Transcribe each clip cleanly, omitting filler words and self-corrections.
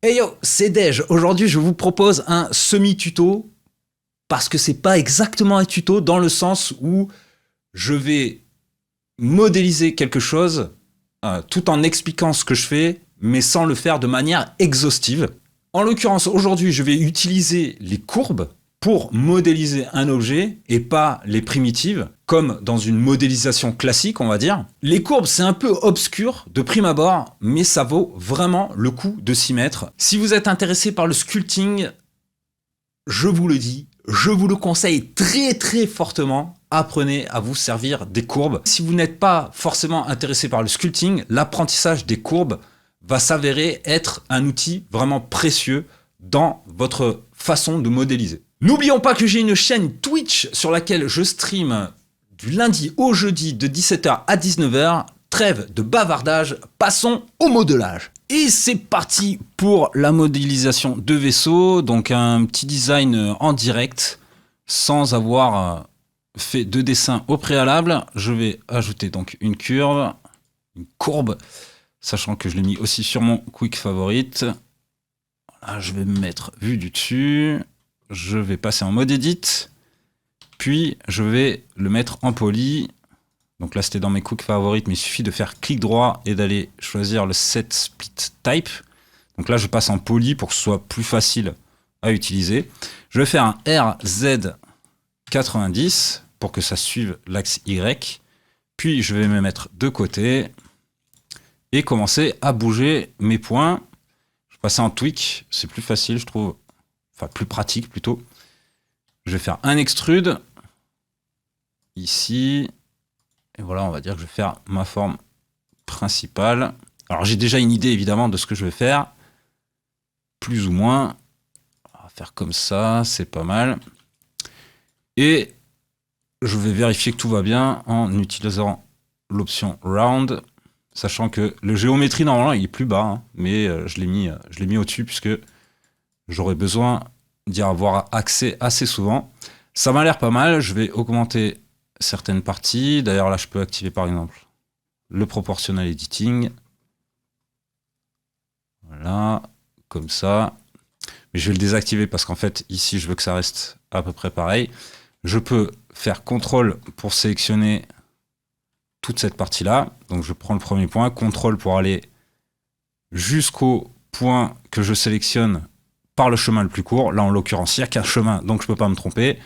Hey yo, c'est Dej. Aujourd'hui, je vous propose un semi-tuto parce que c'est pas exactement un tuto dans le sens où je vais modéliser quelque chose tout en expliquant ce que je fais, mais sans le faire de manière exhaustive. En l'occurrence, aujourd'hui, je vais utiliser les courbes pour modéliser un objet et pas les primitives, comme dans une modélisation classique, on va dire. Les courbes, c'est un peu obscur de prime abord, mais ça vaut vraiment le coup de s'y mettre. Si vous êtes intéressé par le sculpting, je vous le dis, je vous le conseille très très fortement. Apprenez à vous servir des courbes. Si vous n'êtes pas forcément intéressé par le sculpting, l'apprentissage des courbes va s'avérer être un outil vraiment précieux dans votre façon de modéliser. N'oublions pas que j'ai une chaîne Twitch sur laquelle je stream du lundi au jeudi de 17h à 19h. Trêve de bavardage, passons au modelage. Et c'est parti pour la modélisation de vaisseau, donc un petit design en direct, sans avoir fait de dessin au préalable. Je vais ajouter donc une courbe, sachant que je l'ai mis aussi sur mon quick favorite. Voilà, je vais me mettre vue du dessus, je vais passer en mode edit, puis je vais le mettre en poly. Donc là, c'était dans mes quick favorites, mais il suffit de faire clic droit et d'aller choisir le set split type. Donc là, je passe en poly pour que ce soit plus facile à utiliser. Je vais faire un RZ90 pour que ça suive l'axe Y. Puis, je vais me mettre de côté et commencer à bouger mes points. Je vais passer en tweak, c'est plus facile, je trouve. Enfin, plus pratique plutôt. Je vais faire un extrude ici. Et voilà, on va dire que je vais faire ma forme principale. Alors, j'ai déjà une idée, évidemment, de ce que je vais faire. Plus ou moins. On va faire comme ça, c'est pas mal. Et je vais vérifier que tout va bien en utilisant l'option Round, sachant que le géométrie, normalement, il est plus bas, hein, mais je l'ai mis au-dessus, puisque j'aurai besoin d'y avoir accès assez souvent. Ça m'a l'air pas mal. Je vais augmenter certaines parties. D'ailleurs, là, je peux activer, par exemple, le proportional editing. Voilà, comme ça. Mais je vais le désactiver parce qu'en fait, ici, je veux que ça reste à peu près pareil. Je peux faire CTRL pour sélectionner toute cette partie-là. Donc, je prends le premier point, CTRL pour aller jusqu'au point que je sélectionne par le chemin le plus court. Là, en l'occurrence, il n'y a qu'un chemin, donc je ne peux pas me tromper.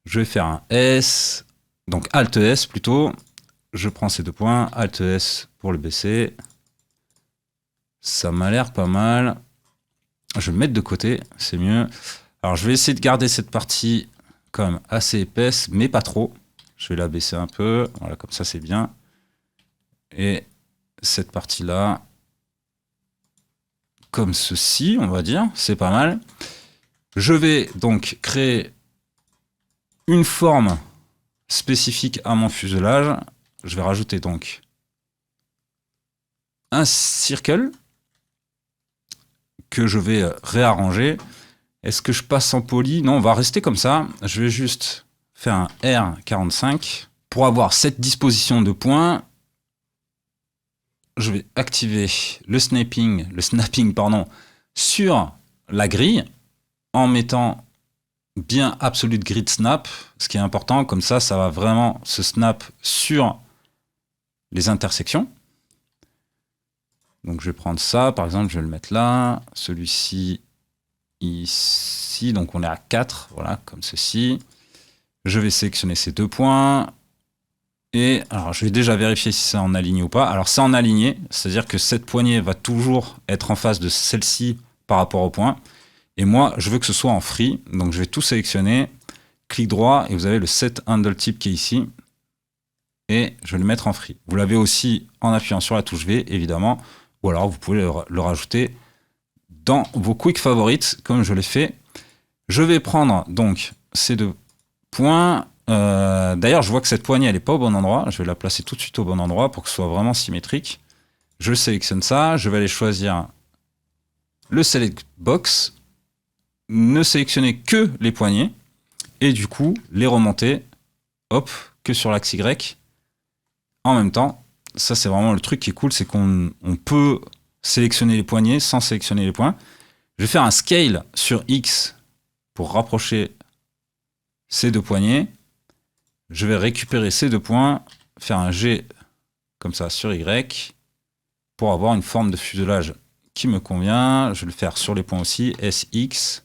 Je vais faire un S, donc Alt S plutôt. Je prends ces deux points, Alt S pour le baisser. Ça m'a l'air pas mal. Je vais le mettre de côté, c'est mieux. Alors, je vais essayer de garder cette partie quand même assez épaisse, mais pas trop. Je vais la baisser un peu. Voilà, comme ça, c'est bien. Et cette partie-là, comme ceci, on va dire, c'est pas mal. Je vais donc créer une forme spécifique à mon fuselage. Je vais rajouter donc un circle que je vais réarranger. Est-ce que je passe en poly? Non, on va rester comme ça. Je vais juste faire un R45 pour avoir cette disposition de points. Je vais activer le snapping sur la grille en mettant bien absolute grid snap, ce qui est important. Comme ça, ça va vraiment se snap sur les intersections. Donc, je vais prendre ça. Par exemple, je vais le mettre là. Celui-ci, ici. Donc, on est à 4. Voilà, comme ceci. Je vais sélectionner ces deux points. Et alors, je vais déjà vérifier si c'est en aligné ou pas. Alors, c'est en aligné. C'est-à-dire que cette poignée va toujours être en face de celle-ci par rapport au point. Et moi, je veux que ce soit en free. Donc, je vais tout sélectionner. Clic droit. Et vous avez le set handle type qui est ici. Et je vais le mettre en free. Vous l'avez aussi en appuyant sur la touche V, évidemment. Ou alors, vous pouvez le rajouter dans vos quick favorites, comme je l'ai fait. Je vais prendre donc ces deux points. D'ailleurs, je vois que cette poignée, elle n'est pas au bon endroit. Je vais la placer tout de suite au bon endroit pour que ce soit vraiment symétrique. Je sélectionne ça. Je vais aller choisir le Select Box. Ne sélectionner que les poignées. Et du coup, les remonter, hop, que sur l'axe Y. En même temps, ça c'est vraiment le truc qui est cool, c'est qu'on peut sélectionner les poignées sans sélectionner les points. Je vais faire un scale sur X pour rapprocher ces deux poignées. Je vais récupérer ces deux points, faire un G comme ça sur Y pour avoir une forme de fuselage qui me convient. Je vais le faire sur les points aussi, SX.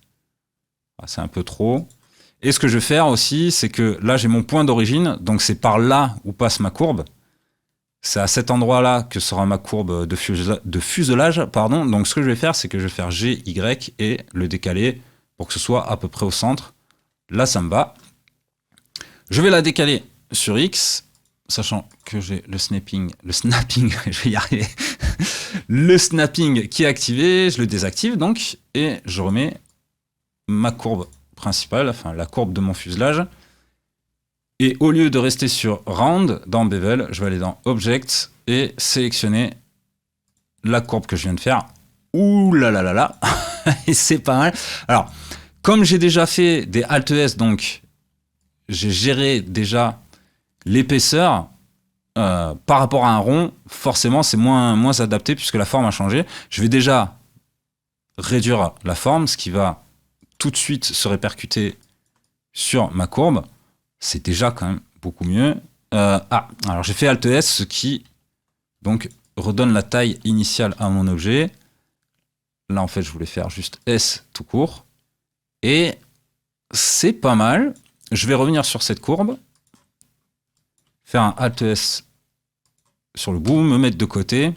Ah, c'est un peu trop. Et ce que je vais faire aussi, c'est que là, j'ai mon point d'origine, donc c'est par là où passe ma courbe. C'est à cet endroit-là que sera ma courbe de fuselage. Pardon. Donc ce que je vais faire, c'est que je vais faire G, Y et le décaler pour que ce soit à peu près au centre. Là, ça me va. Je vais la décaler sur X, sachant que j'ai le snapping, je vais y arriver, le snapping qui est activé, je le désactive donc, et je remets ma courbe principale, enfin la courbe de mon fuselage. Et au lieu de rester sur Round, dans Bevel, je vais aller dans Object et sélectionner la courbe que je viens de faire. Ouh là là là là, et c'est pas mal. Alors, comme j'ai déjà fait des Alt-S, donc j'ai géré déjà l'épaisseur par rapport à un rond, forcément c'est moins adapté puisque la forme a changé. Je vais déjà réduire la forme, ce qui va tout de suite se répercuter sur ma courbe. C'est déjà quand même beaucoup mieux. Alors j'ai fait Alt-S, ce qui donc redonne la taille initiale à mon objet. Là en fait je voulais faire juste S tout court. Et c'est pas mal. Je vais revenir sur cette courbe, faire un Alt-S sur le bout, me mettre de côté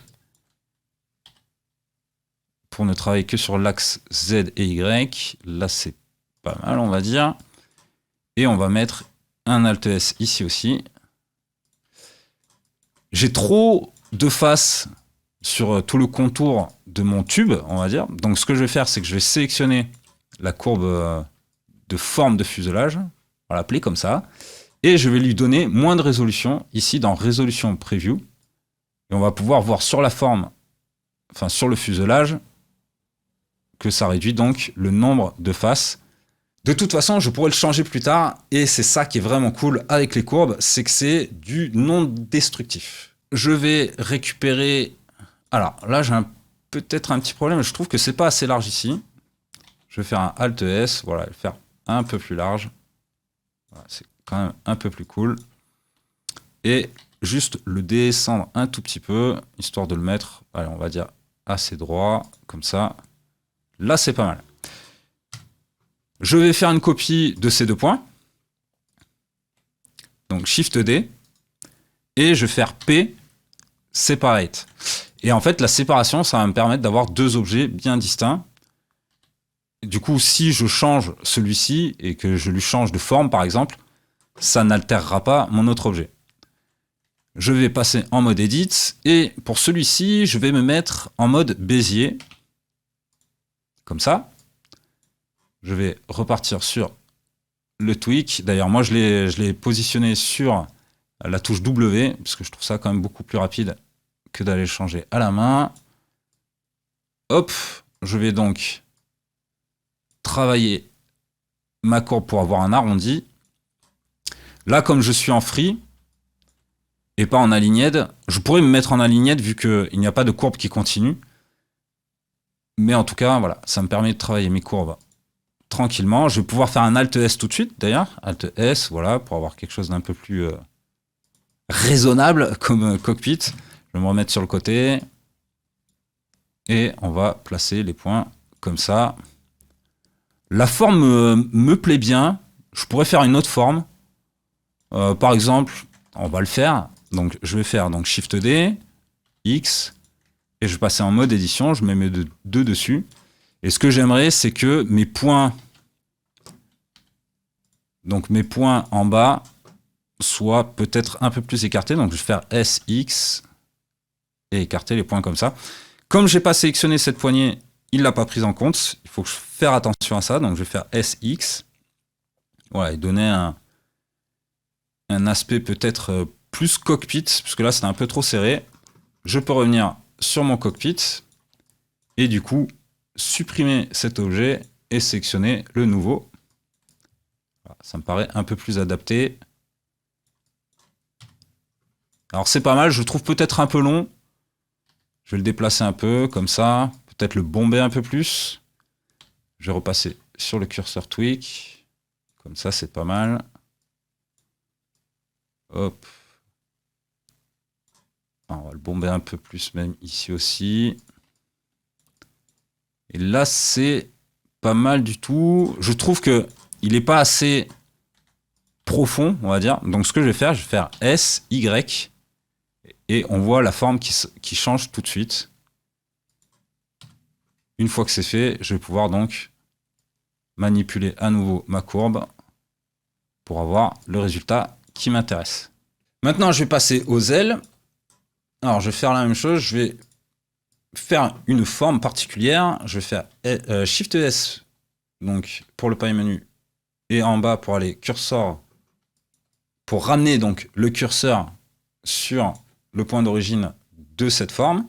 pour ne travailler que sur l'axe Z et Y. Là, c'est pas mal, on va dire. Et on va mettre un Alt-S ici aussi. J'ai trop de faces sur tout le contour de mon tube, on va dire. Donc, ce que je vais faire, c'est que je vais sélectionner la courbe de forme de fuselage. On va l'appeler comme ça. Et je vais lui donner moins de résolution, ici dans Résolution Preview. Et on va pouvoir voir sur la forme, enfin sur le fuselage, que ça réduit donc le nombre de faces. De toute façon, je pourrais le changer plus tard, et c'est ça qui est vraiment cool avec les courbes, c'est que c'est du non destructif. Je vais récupérer... Alors là, j'ai peut-être un petit problème, je trouve que c'est pas assez large ici. Je vais faire un Alt-S, voilà, le faire un peu plus large. Voilà, c'est quand même un peu plus cool. Et juste le descendre un tout petit peu, histoire de le mettre, allez, on va dire, assez droit, comme ça. Là, c'est pas mal. Je vais faire une copie de ces deux points. Donc, Shift D. Et je vais faire P, Separate. Et en fait, la séparation, ça va me permettre d'avoir deux objets bien distincts. Du coup, si je change celui-ci et que je lui change de forme, par exemple, ça n'altérera pas mon autre objet. Je vais passer en mode Edit. Et pour celui-ci, je vais me mettre en mode Bézier. Comme ça. Je vais repartir sur le tweak. D'ailleurs, moi, je l'ai positionné sur la touche W, parce que je trouve ça quand même beaucoup plus rapide que d'aller le changer à la main. Hop, je vais donc travailler ma courbe pour avoir un arrondi. Là, comme je suis en free et pas en aligned, je pourrais me mettre en aligned vu qu'il n'y a pas de courbe qui continue. Mais en tout cas, voilà, ça me permet de travailler mes courbes tranquillement. Je vais pouvoir faire un Alt-S tout de suite, d'ailleurs. Alt-S, voilà, pour avoir quelque chose d'un peu plus raisonnable comme cockpit. Je vais me remettre sur le côté. Et on va placer les points comme ça. La forme me plaît bien. Je pourrais faire une autre forme. Par exemple, on va le faire. Donc, je vais faire donc Shift D, X, et je vais passer en mode édition. Je mets mes deux dessus. Et ce que j'aimerais, c'est que mes points en bas soient peut-être un peu plus écartés. Donc, je vais faire SX et écarter les points comme ça. Comme je n'ai pas sélectionné cette poignée, il ne l'a pas prise en compte. Il faut que je fasse attention à ça. Donc, je vais faire SX. Voilà, et donner un aspect peut-être plus cockpit, puisque là, c'est un peu trop serré. Je peux revenir sur mon cockpit et du coup, supprimer cet objet et sélectionner le nouveau. Voilà, ça me paraît un peu plus adapté. Alors c'est pas mal, je le trouve peut-être un peu long. Je vais le déplacer un peu, comme ça. Peut-être le bomber un peu plus. Je vais repasser sur le curseur tweak. Comme ça, c'est pas mal. Hop. On va le bomber un peu plus même ici aussi. Et là, c'est pas mal du tout. Je trouve que il n'est pas assez profond, on va dire. Donc, ce que je vais faire S, Y. Et on voit la forme qui change tout de suite. Une fois que c'est fait, je vais pouvoir donc manipuler à nouveau ma courbe pour avoir le résultat qui m'intéresse. Maintenant, je vais passer aux ailes. Alors, je vais faire la même chose. Je vais faire une forme particulière. Je vais faire Shift S donc pour le paille menu et en bas pour aller curseur, pour ramener donc le curseur sur le point d'origine de cette forme.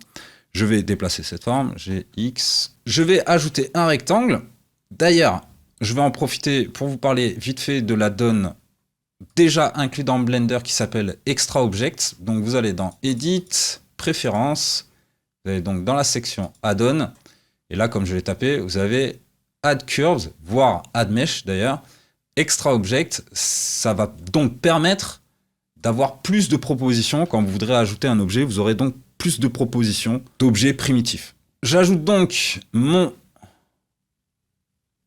Je vais déplacer cette forme, j'ai X. Je vais ajouter un rectangle. D'ailleurs, je vais en profiter pour vous parler vite fait de la donne déjà inclus dans Blender qui s'appelle Extra Object. Donc vous allez dans Edit, Préférences, vous allez donc dans la section Add-on, et là comme je l'ai tapé, vous avez Add Curves, voire Add Mesh d'ailleurs. Extra Object, ça va donc permettre d'avoir plus de propositions. Quand vous voudrez ajouter un objet, vous aurez donc plus de propositions d'objets primitifs. J'ajoute donc mon...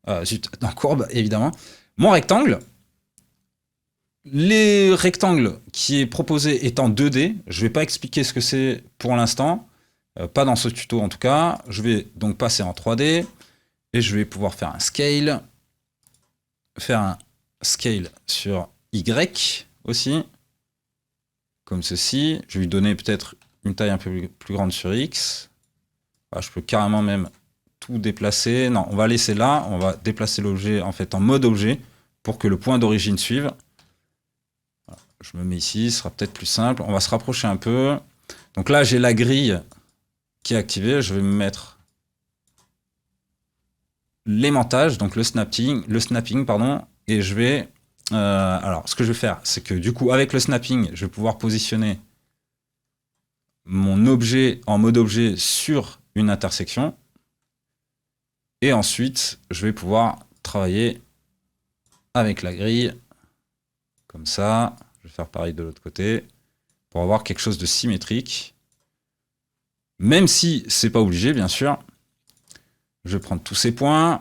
dans courbe, évidemment. Mon rectangle. Les rectangles qui est proposé est en 2D. Je ne vais pas expliquer ce que c'est pour l'instant. Pas dans ce tuto en tout cas. Je vais donc passer en 3D. Et je vais pouvoir faire un scale. Faire un scale sur Y aussi. Comme ceci. Je vais lui donner peut-être une taille un peu plus grande sur X. Je peux carrément même tout déplacer. Non, on va laisser là. On va déplacer l'objet en fait en mode objet pour que le point d'origine suive. Voilà. Je me mets ici, ce sera peut-être plus simple. On va se rapprocher un peu. Donc là, j'ai la grille qui est activée. Je vais me mettre l'aimantage, donc le snapping, pardon. Et je vais... alors, ce que je vais faire, c'est que du coup, avec le snapping, je vais pouvoir positionner mon objet en mode objet sur une intersection. Et ensuite, je vais pouvoir travailler avec la grille. Comme ça. Je vais faire pareil de l'autre côté. Pour avoir quelque chose de symétrique. Même si c'est pas obligé, bien sûr. Je vais prendre tous ces points.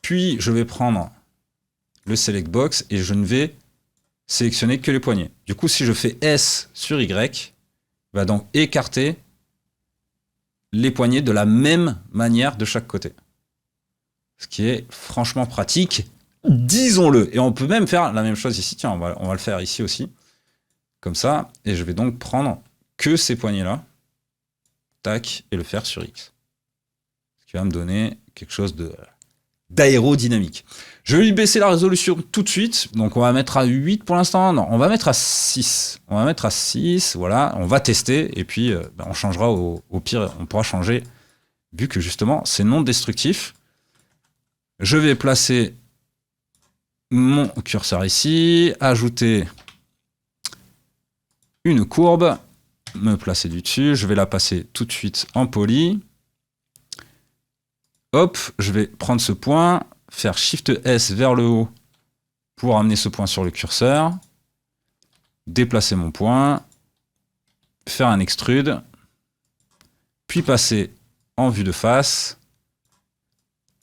Puis, je vais prendre le Select Box et je ne vais sélectionner que les poignées. Du coup, si je fais S sur Y, va donc écarter les poignées de la même manière de chaque côté. Ce qui est franchement pratique, disons-le. Et on peut même faire la même chose ici. Tiens, on va le faire ici aussi. Comme ça. Et je vais donc prendre que ces poignées-là. Tac. Et le faire sur X. Ce qui va me donner quelque chose d'aérodynamique. Je vais lui baisser la résolution tout de suite. Donc on va mettre à 8 pour l'instant. Non, on va mettre à 6. On va mettre à 6. Voilà. On va tester. Et puis on changera au pire. On pourra changer. Vu que justement, c'est non destructif. Je vais placer mon curseur ici, ajouter une courbe, me placer du dessus, je vais la passer tout de suite en poly. Hop, je vais prendre ce point, faire Shift S vers le haut pour amener ce point sur le curseur, déplacer mon point, faire un extrude, puis passer en vue de face,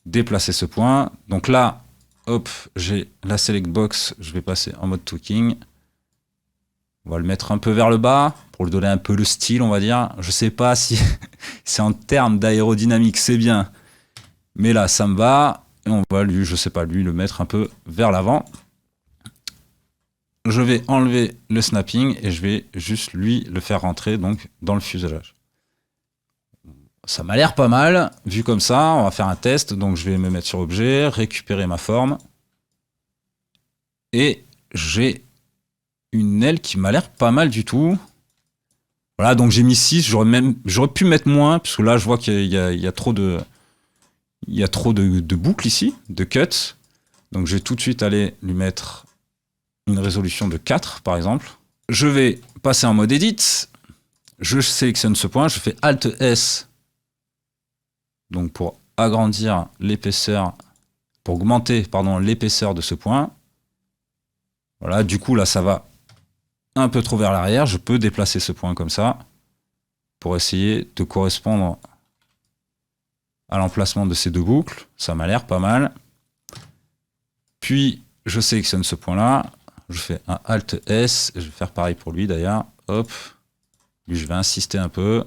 déplacer ce point. Donc là, hop, j'ai la Select Box, je vais passer en mode tweaking. On va le mettre un peu vers le bas pour lui donner un peu le style, on va dire. Je sais pas si c'est en termes d'aérodynamique, c'est bien. Mais là, ça me va. Et on va lui, je sais pas, lui, le mettre un peu vers l'avant. Je vais enlever le snapping et je vais juste lui le faire rentrer donc dans le fuselage. Ça m'a l'air pas mal, vu comme ça, on va faire un test, donc je vais me mettre sur objet, récupérer ma forme, et j'ai une aile qui m'a l'air pas mal du tout. Voilà, donc j'ai mis 6, j'aurais pu mettre moins, parce que là je vois qu'il y a trop de boucles ici, de cuts, donc je vais tout de suite aller lui mettre une résolution de 4 par exemple. Je vais passer en mode edit, je sélectionne ce point, je fais Alt S, donc pour agrandir l'épaisseur pour augmenter pardon, l'épaisseur de ce point. Voilà, du coup, là, ça va un peu trop vers l'arrière. Je peux déplacer ce point comme ça pour essayer de correspondre à l'emplacement de ces deux boucles. Ça m'a l'air pas mal. Puis, je sélectionne ce point-là. Je fais un Alt S. Je vais faire pareil pour lui d'ailleurs. Hop. Lui, je vais insister un peu.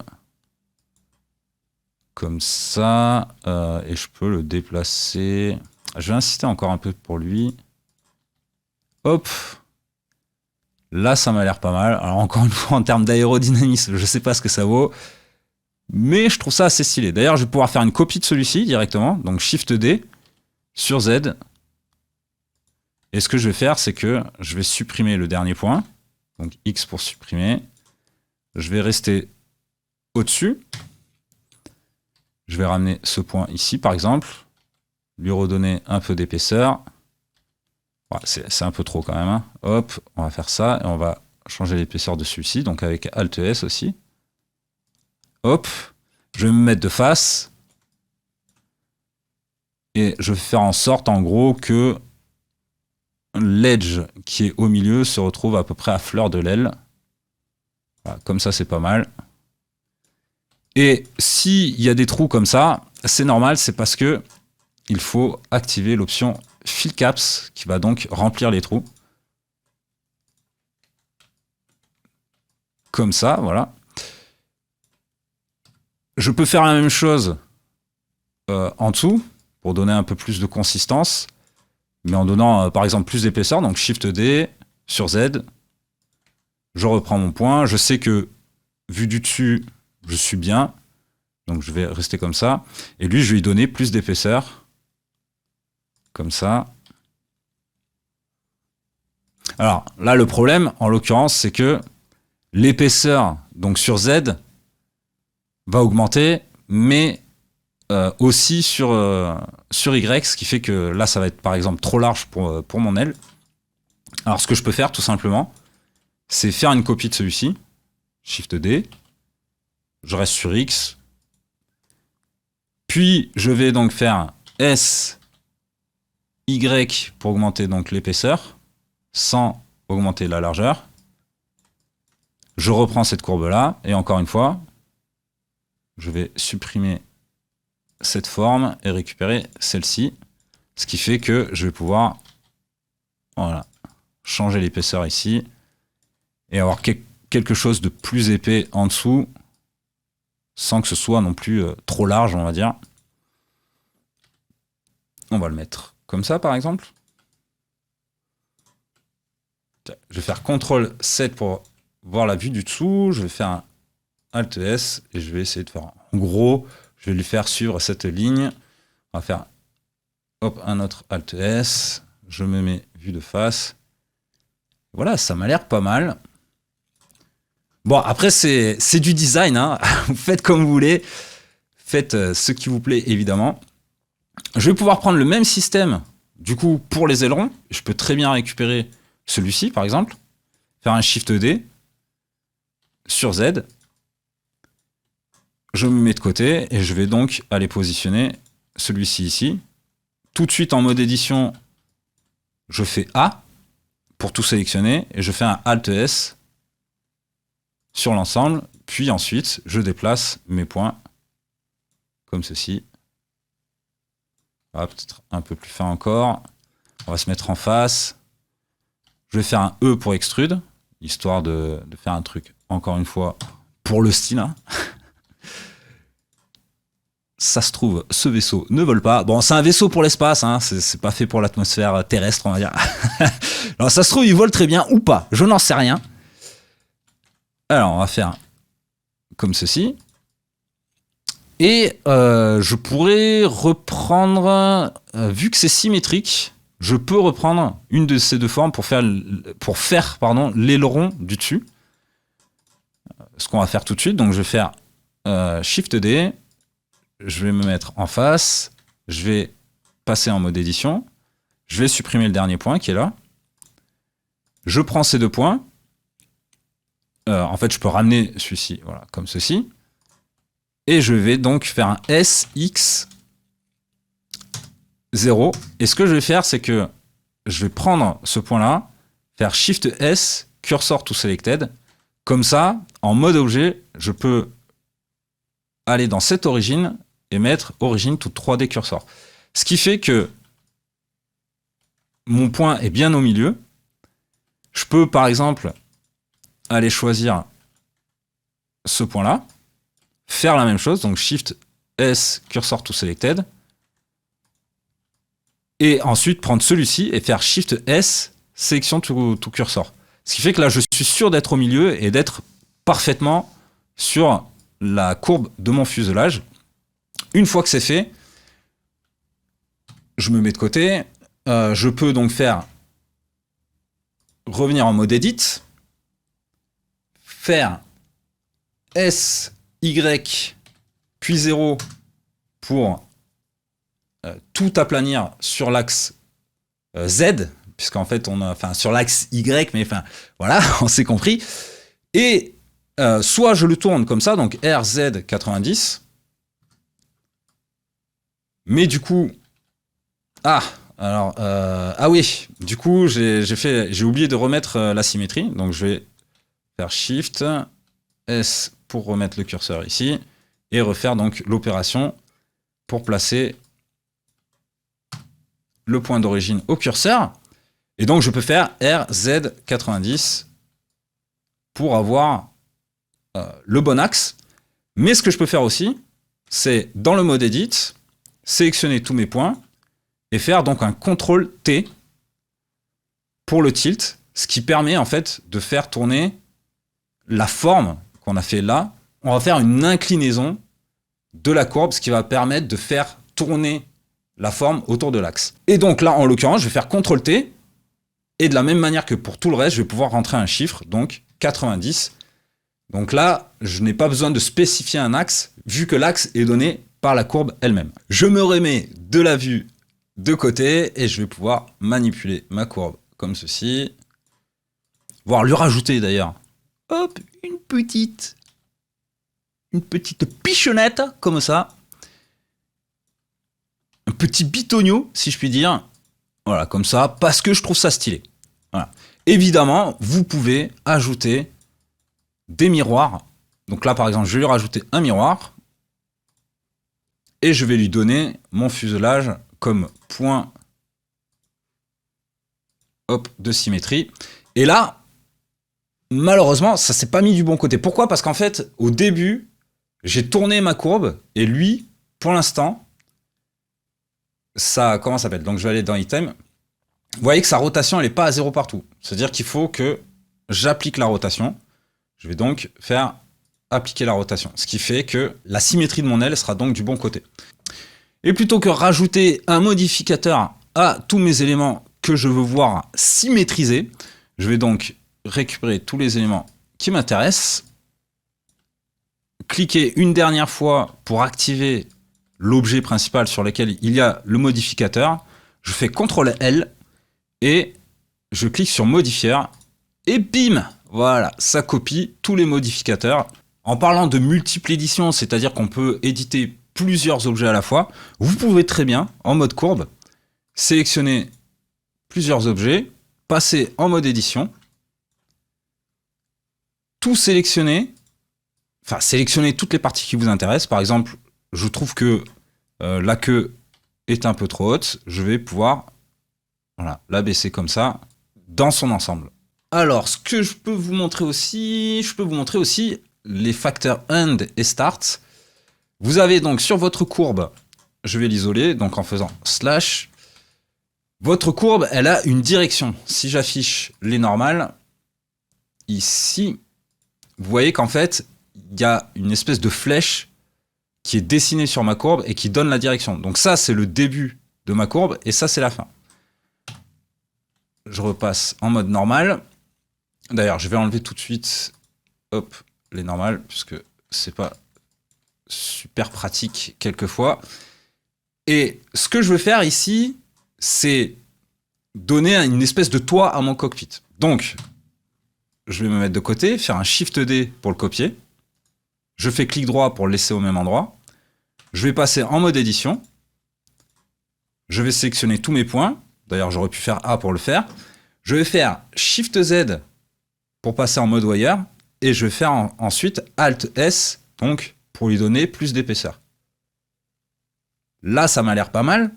Comme ça. Et je peux le déplacer. Je vais insister encore un peu pour lui. Hop. Là, ça m'a l'air pas mal. Alors, encore une fois, en termes d'aérodynamisme, je ne sais pas ce que ça vaut. Mais je trouve ça assez stylé. D'ailleurs, je vais pouvoir faire une copie de celui-ci directement. Donc, Shift D sur Z. Et ce que je vais faire, c'est que je vais supprimer le dernier point. Donc, X pour supprimer. Je vais rester au-dessus. Je vais ramener ce point ici, par exemple. Lui redonner un peu d'épaisseur. Ouais, c'est un peu trop quand même. Hein. Hop, on va faire ça. Et on va changer l'épaisseur de celui-ci. Donc, avec Alt S aussi. Hop, je vais me mettre de face. Et je vais faire en sorte, en gros, que l'edge qui est au milieu se retrouve à peu près à fleur de l'aile. Voilà, comme ça, c'est pas mal. Et s'il y a des trous comme ça, c'est normal, c'est parce que il faut activer l'option Fill Caps qui va donc remplir les trous. Comme ça, voilà. Je peux faire la même chose en dessous pour donner un peu plus de consistance, mais en donnant par exemple plus d'épaisseur. Donc Shift D sur Z. Je reprends mon point. Je sais que vu du dessus, je suis bien. Donc je vais rester comme ça. Et lui, je vais lui donner plus d'épaisseur. Comme ça. Alors là, le problème, en l'occurrence, c'est que l'épaisseur, donc sur Z, va augmenter, mais aussi sur Y, ce qui fait que là, ça va être par exemple trop large pour mon aile. Alors ce que je peux faire, tout simplement, c'est faire une copie de celui-ci. Shift D. Je reste sur X. Puis, je vais donc faire S, Y pour augmenter donc l'épaisseur, sans augmenter la largeur. Je reprends cette courbe-là, et encore une fois, je vais supprimer cette forme et récupérer celle-ci, ce qui fait que je vais pouvoir voilà, changer l'épaisseur ici, et avoir quelque chose de plus épais en dessous, sans que ce soit non plus trop large, on va dire. On va le mettre comme ça, par exemple. Je vais faire CTRL 7 pour voir la vue du dessous. Je vais faire un Alt S et je vais essayer de faire... En gros, je vais lui faire suivre cette ligne. On va faire hop, un autre Alt S. Je me mets vue de face. Voilà, ça m'a l'air pas mal. Bon, après, c'est du design. Hein. Vous faites comme vous voulez. Faites ce qui vous plaît, évidemment. Je vais pouvoir prendre le même système, du coup, pour les ailerons. Je peux très bien récupérer celui-ci, par exemple. Faire un Shift D sur Z. Je me mets de côté et je vais donc aller positionner celui-ci ici. Tout de suite, en mode édition, je fais A pour tout sélectionner et je fais un Alt S sur l'ensemble. Puis ensuite, je déplace mes points comme ceci. Ah, peut-être un peu plus fin encore. On va se mettre en face. Je vais faire un E pour extrude, histoire de faire un truc, encore une fois, pour le style. Hein. Ça se trouve, ce vaisseau ne vole pas. Bon, c'est un vaisseau pour l'espace, hein. C'est pas fait pour l'atmosphère terrestre, on va dire. Alors, ça se trouve, il vole très bien ou pas. Je n'en sais rien. Alors, on va faire comme ceci. Et je pourrais reprendre, vu que c'est symétrique, je peux reprendre une de ces deux formes pour faire l'aileron du dessus. Ce qu'on va faire tout de suite. Donc je vais faire Shift D. Je vais me mettre en face. Je vais passer en mode édition. Je vais supprimer le dernier point qui est là. Je prends ces deux points. En fait, je peux ramener celui-ci, voilà, comme ceci. Et je vais donc faire un SX 0. Et ce que je vais faire, c'est que je vais prendre ce point-là, faire Shift S, Cursor to Selected. Comme ça, en mode objet, je peux aller dans cette origine et mettre origine to 3D cursor. Ce qui fait que mon point est bien au milieu. Je peux, par exemple, aller choisir ce point-là, faire la même chose, donc Shift S, Cursor to Selected, et ensuite prendre celui-ci et faire Shift S, Sélection to Cursor. Ce qui fait que là, je suis sûr d'être au milieu et d'être parfaitement sur la courbe de mon fuselage. Une fois que c'est fait, je me mets de côté. Je peux donc revenir en mode Edit, faire S, Y, puis 0 pour tout aplanir sur l'axe Z, puisqu'en fait, sur l'axe Y, mais voilà, on s'est compris. Et soit je le tourne comme ça, donc RZ90, mais du coup, oui, du coup, j'ai oublié de remettre la symétrie, donc je vais faire Shift S pour remettre le curseur ici, et refaire donc l'opération pour placer le point d'origine au curseur. Et donc, je peux faire RZ90 pour avoir le bon axe. Mais ce que je peux faire aussi, c'est dans le mode Edit, sélectionner tous mes points et faire donc un CTRL-T pour le tilt, ce qui permet en fait de faire tourner la forme qu'on a fait là. On va faire une inclinaison de la courbe, ce qui va permettre de faire tourner la forme autour de l'axe. Et donc là, en l'occurrence, je vais faire CTRL-T, et de la même manière que pour tout le reste, je vais pouvoir rentrer un chiffre, donc 90. Donc là, je n'ai pas besoin de spécifier un axe, vu que l'axe est donné par la courbe elle-même. Je me remets de la vue de côté, et je vais pouvoir manipuler ma courbe comme ceci, voire lui rajouter d'ailleurs, hop, une petite pichonnette, comme ça, un petit bitonio, si je puis dire, voilà, comme ça, parce que je trouve ça stylé. Voilà. Évidemment, vous pouvez ajouter des miroirs. Donc là, par exemple, je vais lui rajouter un miroir, et je vais lui donner mon fuselage comme point de symétrie. Et là, malheureusement, ça s'est pas mis du bon côté. Pourquoi ? Parce qu'en fait, au début, j'ai tourné ma courbe, et lui, pour l'instant, ça, comment ça s'appelle ? Donc je vais aller dans Item. Vous voyez que sa rotation, elle n'est pas à 0 partout. C'est-à-dire qu'il faut que j'applique la rotation. Je vais donc faire appliquer la rotation. Ce qui fait que la symétrie de mon aile sera donc du bon côté. Et plutôt que rajouter un modificateur à tous mes éléments que je veux voir symétrisés, je vais donc récupérer tous les éléments qui m'intéressent, cliquer une dernière fois pour activer l'objet principal sur lequel il y a le modificateur, je fais CTRL-L et je clique sur modifier et bim, voilà, ça copie tous les modificateurs. En parlant de multiples éditions, c'est-à-dire qu'on peut éditer plusieurs objets à la fois, vous pouvez très bien, en mode courbe, sélectionner plusieurs objets, passer en mode édition, tout sélectionner, enfin sélectionner toutes les parties qui vous intéressent. Par exemple, je trouve que la queue est un peu trop haute, je vais pouvoir la baisser comme ça, dans son ensemble. Alors, ce que je peux vous montrer aussi, les facteurs end et start. Vous avez donc sur votre courbe, je vais l'isoler, donc en faisant slash, votre courbe, elle a une direction. Si j'affiche les normales, ici, vous voyez qu'en fait, il y a une espèce de flèche qui est dessinée sur ma courbe et qui donne la direction. Donc ça, c'est le début de ma courbe et ça, c'est la fin. Je repasse en mode normal. D'ailleurs, je vais enlever tout de suite les normales, puisque c'est pas super pratique quelquefois. Et ce que je veux faire ici, c'est donner une espèce de toit à mon cockpit. Donc, je vais me mettre de côté, faire un Shift D pour le copier. Je fais clic droit pour le laisser au même endroit. Je vais passer en mode édition. Je vais sélectionner tous mes points. D'ailleurs, j'aurais pu faire A pour le faire. Je vais faire Shift Z pour passer en mode wire. Et je vais faire ensuite Alt S, donc pour lui donner plus d'épaisseur. Là, ça m'a l'air pas mal.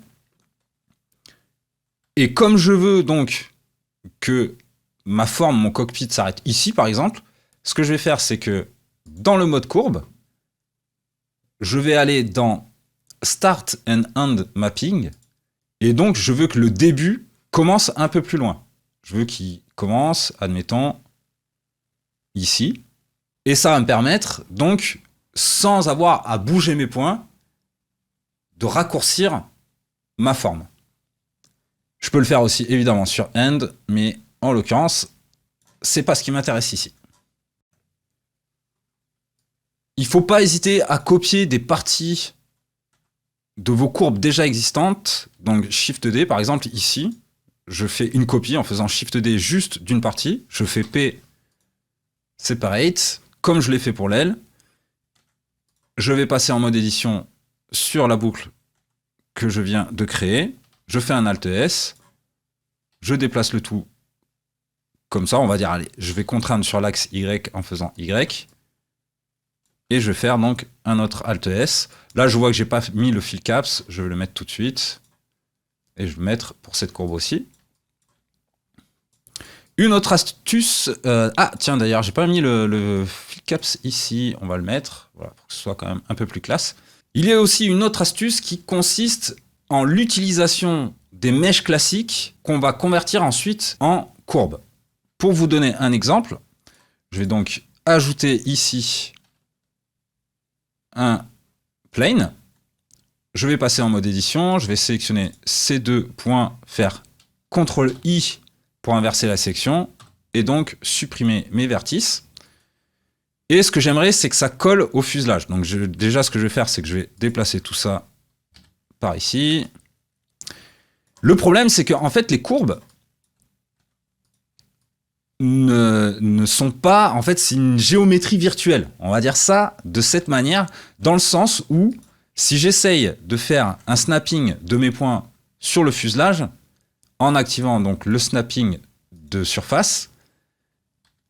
Et comme je veux donc que ma forme, mon cockpit s'arrête ici, par exemple, ce que je vais faire, c'est que dans le mode courbe, je vais aller dans Start and End Mapping. Et donc, je veux que le début commence un peu plus loin. Je veux qu'il commence, admettons, ici. Et ça va me permettre, donc, sans avoir à bouger mes points, de raccourcir ma forme. Je peux le faire aussi, évidemment, sur End, mais en l'occurrence, c'est pas ce qui m'intéresse ici. Il ne faut pas hésiter à copier des parties de vos courbes déjà existantes. Donc Shift D, par exemple, ici, je fais une copie en faisant Shift D juste d'une partie. Je fais P Separate, comme je l'ai fait pour l'aile. Je vais passer en mode édition sur la boucle que je viens de créer. Je fais un Alt S. Je déplace le tout comme ça. On va dire, allez, je vais contraindre sur l'axe Y en faisant Y. Et je vais faire donc un autre Alt S. Là, je vois que j'ai pas mis le fill caps. Je vais le mettre tout de suite. Et je vais le mettre pour cette courbe aussi. Une autre astuce. Ah, tiens, d'ailleurs, j'ai pas mis le fill caps ici. On va le mettre. Voilà, pour que ce soit quand même un peu plus classe. Il y a aussi une autre astuce qui consiste en l'utilisation des mèches classiques qu'on va convertir ensuite en courbes. Pour vous donner un exemple, je vais donc ajouter ici un plane. Je vais passer en mode édition. Je vais sélectionner ces deux points, faire CTRL-I pour inverser la section et donc supprimer mes vertices. Et ce que j'aimerais, c'est que ça colle au fuselage. Donc déjà, ce que je vais faire, c'est que je vais déplacer tout ça par ici. Le problème, c'est qu'en fait, les courbes ne sont pas... En fait, c'est une géométrie virtuelle. On va dire ça de cette manière, dans le sens où, si j'essaye de faire un snapping de mes points sur le fuselage, en activant donc le snapping de surface,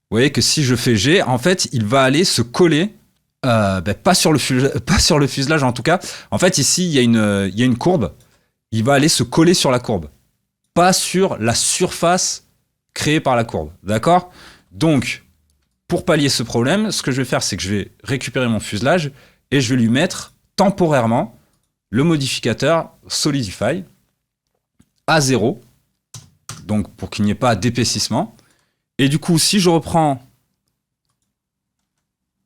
vous voyez que si je fais G, en fait, il va aller se coller, pas sur le fuselage en tout cas. En fait, ici, il y a une courbe. Il va aller se coller sur la courbe, pas sur la surface créée par la courbe. D'accord? Donc, pour pallier ce problème, ce que je vais faire, c'est que je vais récupérer mon fuselage et je vais lui mettre temporairement le modificateur Solidify à 0, donc pour qu'il n'y ait pas d'épaississement. Et du coup, si je reprends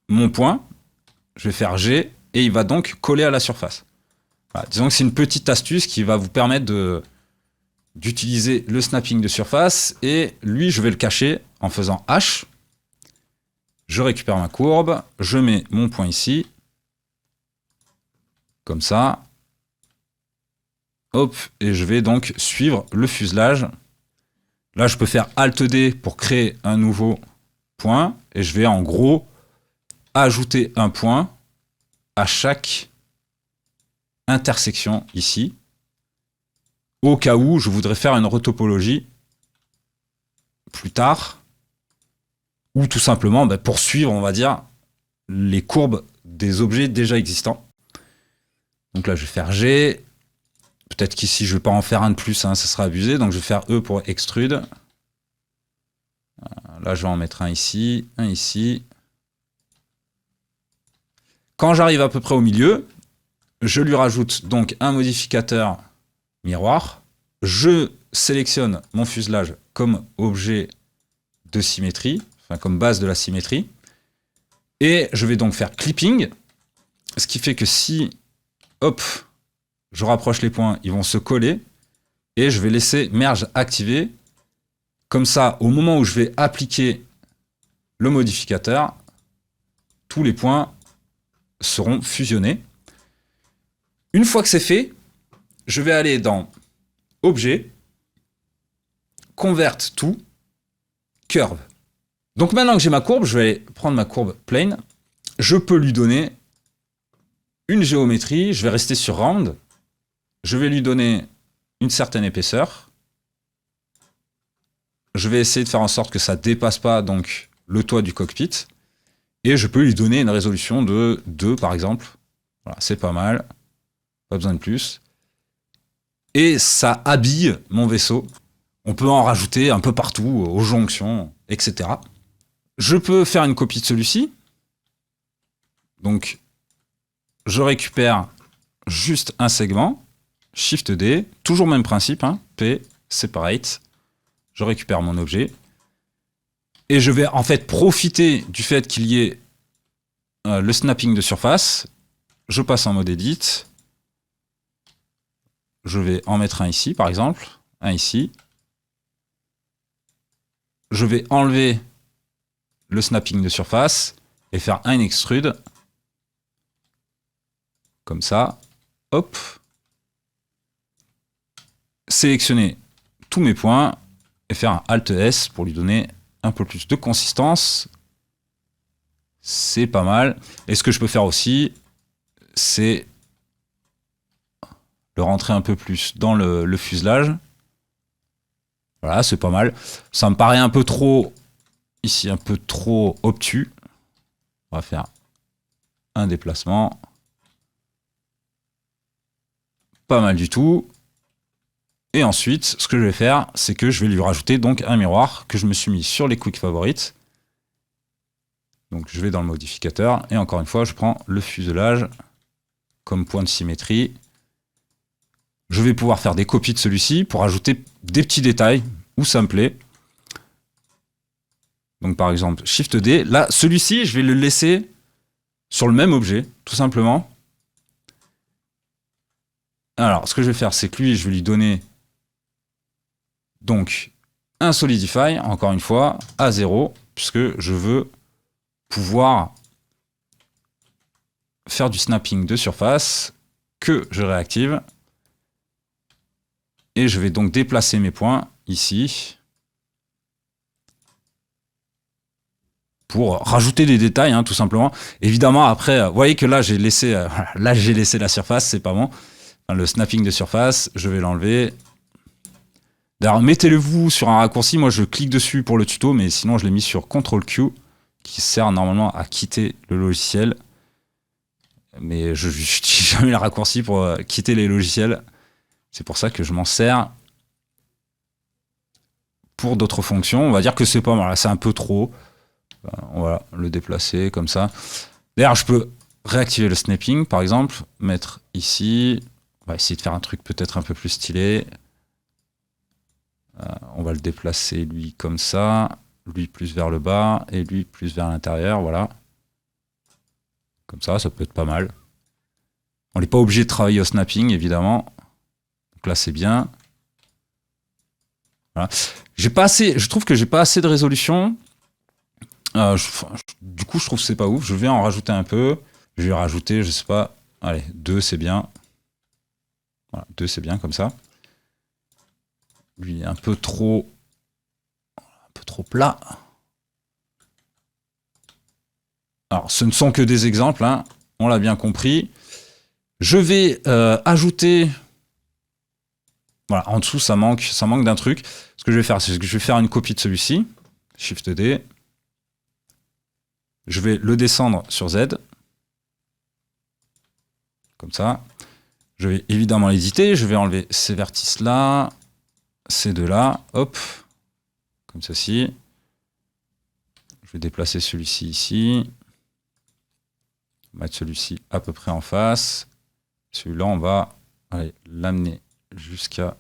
mon point, je vais faire G et il va donc coller à la surface. Voilà, disons que c'est une petite astuce qui va vous permettre d'utiliser le snapping de surface, et lui, je vais le cacher en faisant H. Je récupère ma courbe, je mets mon point ici, comme ça. Hop, et je vais donc suivre le fuselage. Là, je peux faire Alt D pour créer un nouveau point, et je vais en gros ajouter un point à chaque intersection ici, au cas où je voudrais faire une retopologie plus tard, ou tout simplement poursuivre, on va dire, les courbes des objets déjà existants. Donc là, je vais faire G. Peut-être qu'ici, je ne vais pas en faire un de plus, hein, ça sera abusé. Donc je vais faire E pour extrude. Là, je vais en mettre un ici, un ici. Quand j'arrive à peu près au milieu, je lui rajoute donc un modificateur miroir. Je sélectionne mon fuselage comme objet de symétrie, enfin comme base de la symétrie. Et je vais donc faire clipping, ce qui fait que si, hop, je rapproche les points, ils vont se coller. Et je vais laisser merge activé. Comme ça, au moment où je vais appliquer le modificateur, tous les points seront fusionnés. Une fois que c'est fait, je vais aller dans Objet, Convert to, Curve. Donc maintenant que j'ai ma courbe, je vais prendre ma courbe plane. Je peux lui donner une géométrie. Je vais rester sur Round. Je vais lui donner une certaine épaisseur. Je vais essayer de faire en sorte que ça dépasse pas donc le toit du cockpit. Et je peux lui donner une résolution de 2 par exemple. Voilà, c'est pas mal. Pas besoin de plus. Et ça habille mon vaisseau. On peut en rajouter un peu partout, aux jonctions, etc. Je peux faire une copie de celui-ci. Donc, je récupère juste un segment. Shift D, toujours même principe, hein, P, separate. Je récupère mon objet. Et je vais en fait profiter du fait qu'il y ait le snapping de surface. Je passe en mode edit. Je vais en mettre un ici, par exemple. Un ici. Je vais enlever le snapping de surface et faire un extrude. Comme ça. Hop. Sélectionner tous mes points et faire un Alt S pour lui donner un peu plus de consistance. C'est pas mal. Et ce que je peux faire aussi, c'est le rentrer un peu plus dans le fuselage. Voilà, c'est pas mal. Ça me paraît un peu trop, ici, un peu trop obtus. On va faire un déplacement. Pas mal du tout. Et ensuite, ce que je vais faire, c'est que je vais lui rajouter donc un miroir que je me suis mis sur les quick favorites. Donc je vais dans le modificateur et encore une fois, je prends le fuselage comme point de symétrie. Je vais pouvoir faire des copies de celui-ci pour ajouter des petits détails où ça me plaît. Donc par exemple, Shift D. Là, celui-ci, je vais le laisser sur le même objet, tout simplement. Alors, ce que je vais faire, c'est que lui, je vais lui donner donc un Solidify, encore une fois, à 0, puisque je veux pouvoir faire du snapping de surface que je réactive. Et je vais donc déplacer mes points ici pour rajouter des détails, hein, tout simplement. Évidemment, après, vous voyez que là, j'ai laissé la surface, c'est pas bon. Enfin, le snapping de surface, je vais l'enlever. D'ailleurs, mettez-le-vous sur un raccourci. Moi, je clique dessus pour le tuto, mais sinon, je l'ai mis sur CTRL-Q, qui sert normalement à quitter le logiciel. Mais je n'utilise jamais le raccourci pour quitter les logiciels. C'est pour ça que je m'en sers pour d'autres fonctions. On va dire que c'est pas mal. C'est un peu trop. On va le déplacer comme ça. D'ailleurs, je peux réactiver le snapping, par exemple. Mettre ici. On va essayer de faire un truc peut-être un peu plus stylé. On va le déplacer, lui, comme ça. Lui plus vers le bas. Et lui plus vers l'intérieur. Voilà. Comme ça peut être pas mal. On n'est pas obligé de travailler au snapping, évidemment. Donc là, c'est bien. Voilà. Je trouve que j'ai pas assez de résolution. Du coup, je trouve que c'est pas ouf. Je vais en rajouter un peu. Je vais rajouter, je sais pas. Allez, 2, c'est bien. Voilà, 2, c'est bien comme ça. Lui, un peu trop plat. Alors, ce ne sont que des exemples, hein. On l'a bien compris. Je vais ajouter. Voilà, en dessous, ça manque d'un truc. Ce que je vais faire, c'est que je vais faire une copie de celui-ci. Shift D. Je vais le descendre sur Z. Comme ça. Je vais évidemment l'éditer. Je vais enlever ces vertices-là. Ces deux-là. Hop. Comme ceci. Je vais déplacer celui-ci ici. Mettre celui-ci à peu près en face. Celui-là, on va l'amener jusqu'à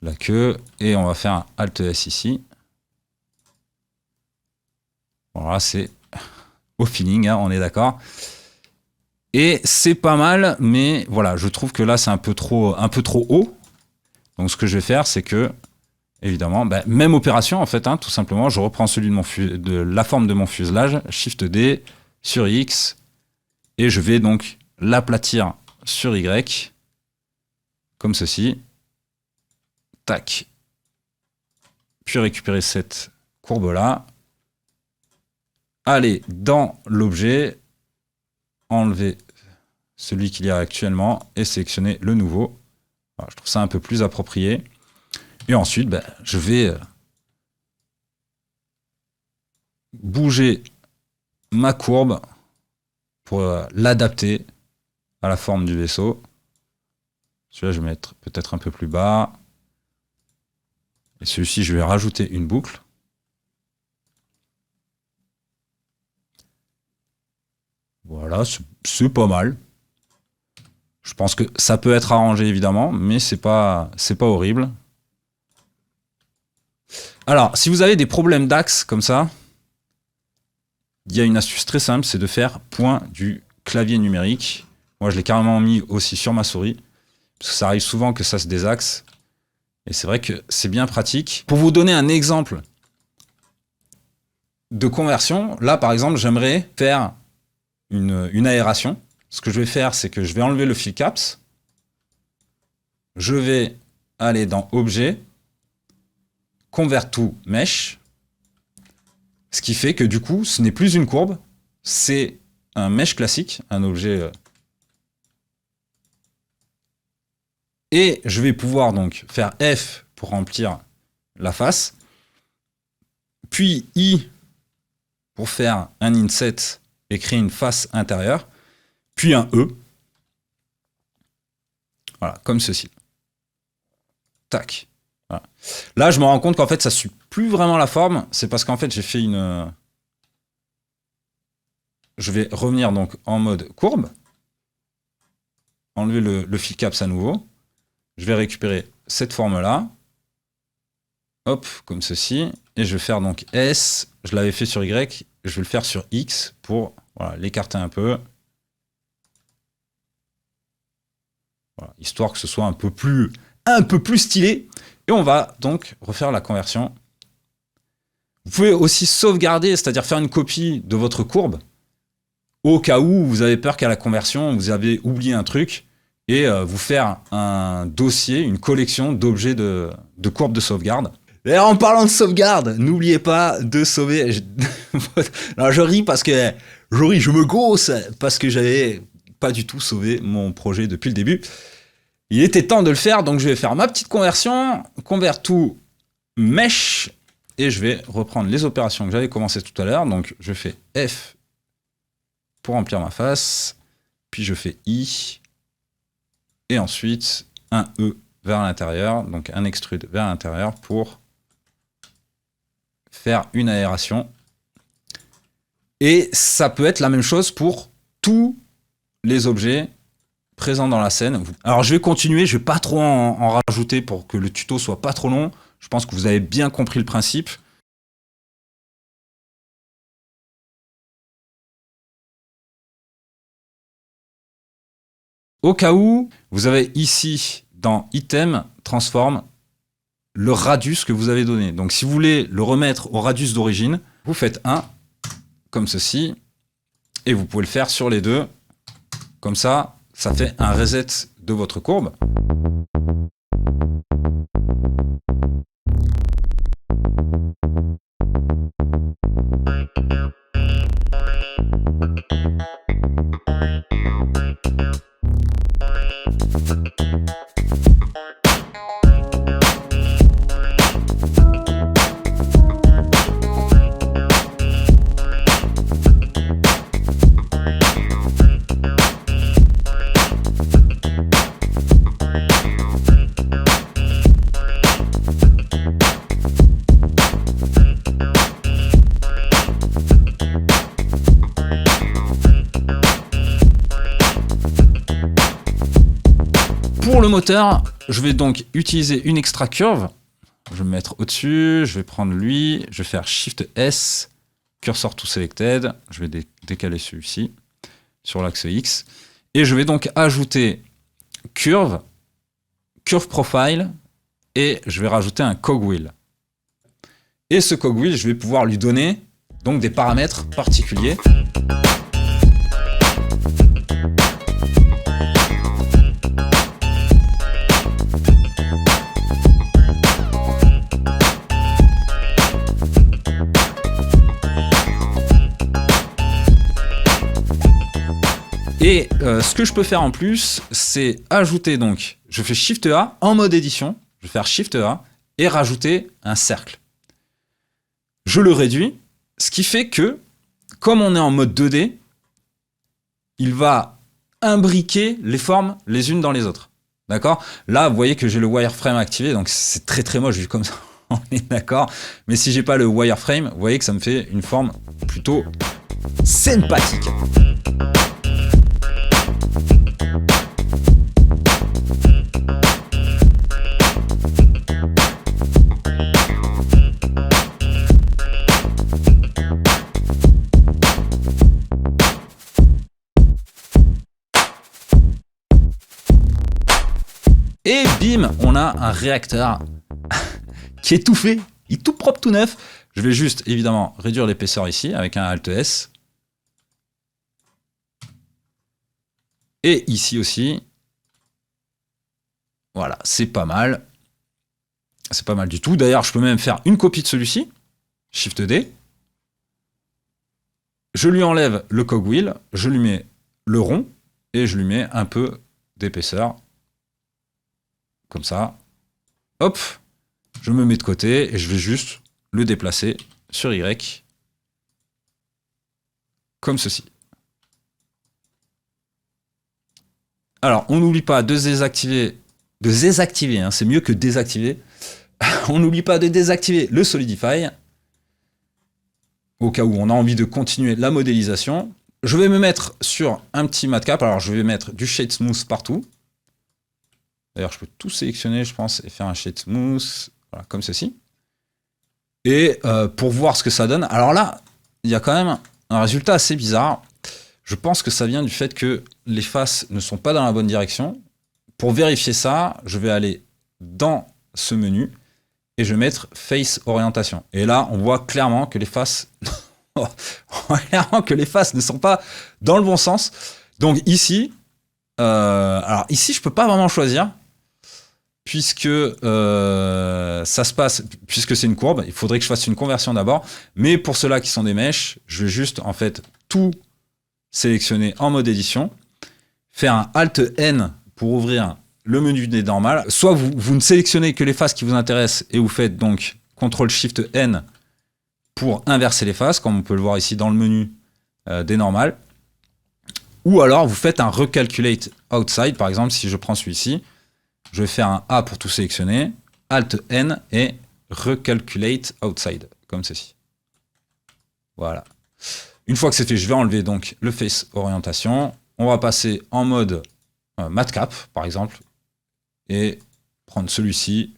la queue. Et on va faire un Alt S ici. Voilà, c'est au feeling, hein, on est d'accord. Et c'est pas mal, mais voilà, je trouve que là, c'est un peu trop haut. Donc, ce que je vais faire, c'est que, évidemment, même opération, en fait, hein, tout simplement, je reprends celui de la forme de mon fuselage, Shift D, sur X, et je vais donc l'aplatir sur Y, comme ceci. Tac. Puis récupérer cette courbe-là. Aller dans l'objet, enlever celui qu'il y a actuellement et sélectionner le nouveau. Voilà, je trouve ça un peu plus approprié. Et ensuite, je vais bouger ma courbe pour l'adapter à la forme du vaisseau. Celui-là, je vais mettre peut-être un peu plus bas. Et celui-ci, je vais rajouter une boucle. Voilà, c'est pas mal. Je pense que ça peut être arrangé, évidemment, mais c'est pas horrible. Alors, si vous avez des problèmes d'axe comme ça, il y a une astuce très simple, c'est de faire point du clavier numérique. Moi, je l'ai carrément mis aussi sur ma souris, parce que ça arrive souvent que ça se désaxe. Et c'est vrai que c'est bien pratique. Pour vous donner un exemple de conversion, là, par exemple, j'aimerais faire une aération. Ce que je vais faire, c'est que je vais enlever le fill caps. Je vais aller dans Objet, Convert to Mesh. Ce qui fait que du coup, ce n'est plus une courbe, c'est un mesh classique, un objet. Et je vais pouvoir donc faire F pour remplir la face, puis I pour faire un inset et créer une face intérieure, puis un E. Voilà, comme ceci. Tac. Voilà. Là, je me rends compte qu'en fait, ça ne suit plus vraiment la forme. C'est parce qu'en fait, j'ai fait une... Je vais revenir donc en mode courbe. Enlever le fill caps à nouveau. Je vais récupérer cette forme-là. Hop, comme ceci. Et je vais faire donc S. Je l'avais fait sur Y. Je vais le faire sur X pour l'écarter un peu. Voilà, histoire que ce soit un peu plus stylé. Et on va donc refaire la conversion. Vous pouvez aussi sauvegarder, c'est-à-dire faire une copie de votre courbe, au cas où vous avez peur qu'à la conversion, vous avez oublié un truc, et vous faire un dossier, une collection d'objets de courbes de sauvegarde. Et en parlant de sauvegarde, n'oubliez pas de sauver... Alors je ris parce que... Je me gosse parce que j'avais pas du tout sauvé mon projet depuis le début. Il était temps de le faire, donc je vais faire ma petite conversion, Convert to Mesh, et je vais reprendre les opérations que j'avais commencé tout à l'heure. Donc je fais F pour remplir ma face, puis je fais I, et ensuite un E vers l'intérieur, donc un extrude vers l'intérieur pour faire une aération. Et ça peut être la même chose pour tous les objets présents dans la scène. Alors je vais continuer, je vais pas trop en rajouter pour que le tuto soit pas trop long. Je pense que vous avez bien compris le principe. Au cas où, vous avez ici dans Item, Transform, le radius que vous avez donné. Donc si vous voulez le remettre au radius d'origine, vous faites 1, comme ceci, et vous pouvez le faire sur les deux. Comme ça, ça fait un reset de votre courbe. Pour le moteur, je vais donc utiliser une extra curve. Je vais me mettre au-dessus, je vais prendre lui, je vais faire Shift S, Cursor to Selected, je vais décaler celui-ci sur l'axe X. Et je vais donc ajouter Curve, Curve Profile, et je vais rajouter un Cogwheel. Et ce Cogwheel, je vais pouvoir lui donner donc des paramètres particuliers. Et ce que je peux faire en plus, c'est ajouter donc, je fais Shift A en mode édition, je vais faire Shift A et rajouter un cercle. Je le réduis, ce qui fait que, comme on est en mode 2D, il va imbriquer les formes les unes dans les autres. D'accord ? Là, vous voyez que j'ai le wireframe activé, donc c'est très très moche vu comme ça, on est d'accord. Mais si j'ai pas le wireframe, vous voyez que ça me fait une forme plutôt sympathique. Et bim, on a un réacteur qui est tout fait, il est tout propre, tout neuf. Je vais juste, évidemment, réduire l'épaisseur ici avec un Alt S. Et ici aussi. Voilà, c'est pas mal. C'est pas mal du tout. D'ailleurs, je peux même faire une copie de celui-ci. Shift D. Je lui enlève le cogwheel, je lui mets le rond et je lui mets un peu d'épaisseur. Comme ça. Hop. Je me mets de côté et je vais juste le déplacer sur Y. Comme ceci. Alors, on n'oublie pas de désactiver, hein, c'est mieux que désactiver. On n'oublie pas de désactiver le Solidify, au cas où on a envie de continuer la modélisation. Je vais me mettre sur un petit matcap, alors je vais mettre du Shade Smooth partout. D'ailleurs, je peux tout sélectionner, je pense, et faire un Shade Smooth, voilà, comme ceci. Et pour voir ce que ça donne, alors là, il y a quand même un résultat assez bizarre. Je pense que ça vient du fait que les faces ne sont pas dans la bonne direction. Pour vérifier ça, je vais aller dans ce menu et je vais mettre Face Orientation. Et là, on voit clairement que les faces, ne sont pas dans le bon sens. Donc ici, alors ici, je peux pas vraiment choisir puisque ça se passe, puisque c'est une courbe. Il faudrait que je fasse une conversion d'abord. Mais pour ceux-là qui sont des mèches, je vais juste en fait tout sélectionner en mode édition, faire un Alt N pour ouvrir le menu des normales. Soit vous ne sélectionnez que les faces qui vous intéressent et vous faites donc CTRL Shift N pour inverser les faces, comme on peut le voir ici dans le menu des normales. Ou alors vous faites un Recalculate Outside, par exemple si je prends celui-ci, je vais faire un A pour tout sélectionner, Alt N et Recalculate Outside, comme ceci. Voilà. Une fois que c'est fait, je vais enlever donc le Face Orientation. On va passer en mode Matcap, par exemple, et prendre celui-ci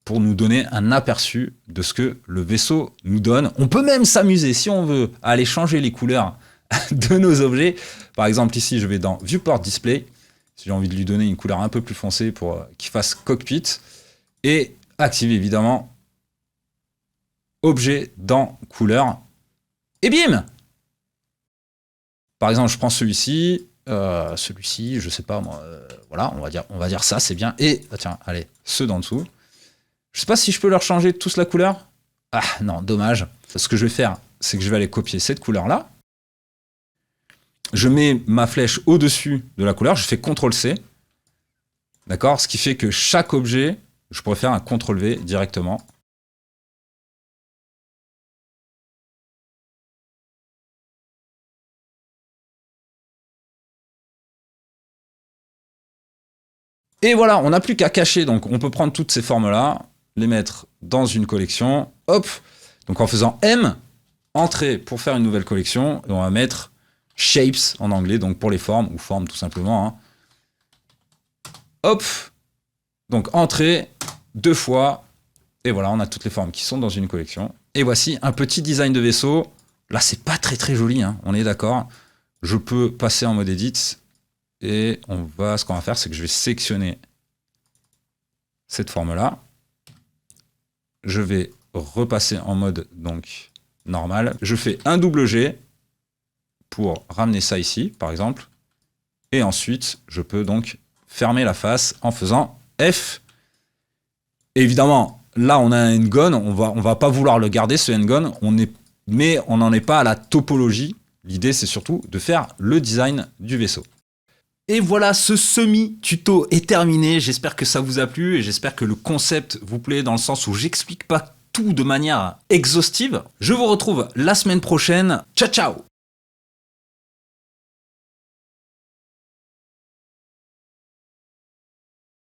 pour nous donner un aperçu de ce que le vaisseau nous donne. On peut même s'amuser, si on veut, à aller changer les couleurs de nos objets. Par exemple, ici, je vais dans Viewport Display, si j'ai envie de lui donner une couleur un peu plus foncée pour qu'il fasse cockpit, et activer évidemment Objet dans couleur. Et bim! Par exemple, je prends celui-ci, je sais pas moi, voilà, on va dire ça, c'est bien. Et tiens, allez, ceux d'en dessous. Je sais pas si je peux leur changer tous la couleur. Ah non, dommage. Ce que je vais faire, c'est que je vais aller copier cette couleur-là. Je mets ma flèche au-dessus de la couleur, je fais CTRL-C. D'accord? Ce qui fait que chaque objet, je pourrais faire un CTRL-V directement. Et voilà, on n'a plus qu'à cacher. Donc, on peut prendre toutes ces formes-là, les mettre dans une collection. Hop. Donc, en faisant M, entrée pour faire une nouvelle collection. Et on va mettre Shapes en anglais, donc pour les formes, ou formes tout simplement. Hein. Hop. Donc, entrée, 2 fois. Et voilà, on a toutes les formes qui sont dans une collection. Et voici un petit design de vaisseau. Là, c'est pas très très joli, hein, on est d'accord. Je peux passer en mode Edit. Et ce qu'on va faire, c'est que je vais sélectionner cette forme-là. Je vais repasser en mode donc normal. Je fais un double G pour ramener ça ici, par exemple. Et ensuite, je peux donc fermer la face en faisant F. Et évidemment, là, on a un endgun. On va pas vouloir le garder, ce endgun. Mais on n'en est pas à la topologie L'idée, c'est surtout de faire le design du vaisseau. Et voilà, ce semi-tuto est terminé. J'espère que ça vous a plu et j'espère que le concept vous plaît dans le sens où j'explique pas tout de manière exhaustive. Je vous retrouve la semaine prochaine. Ciao, ciao!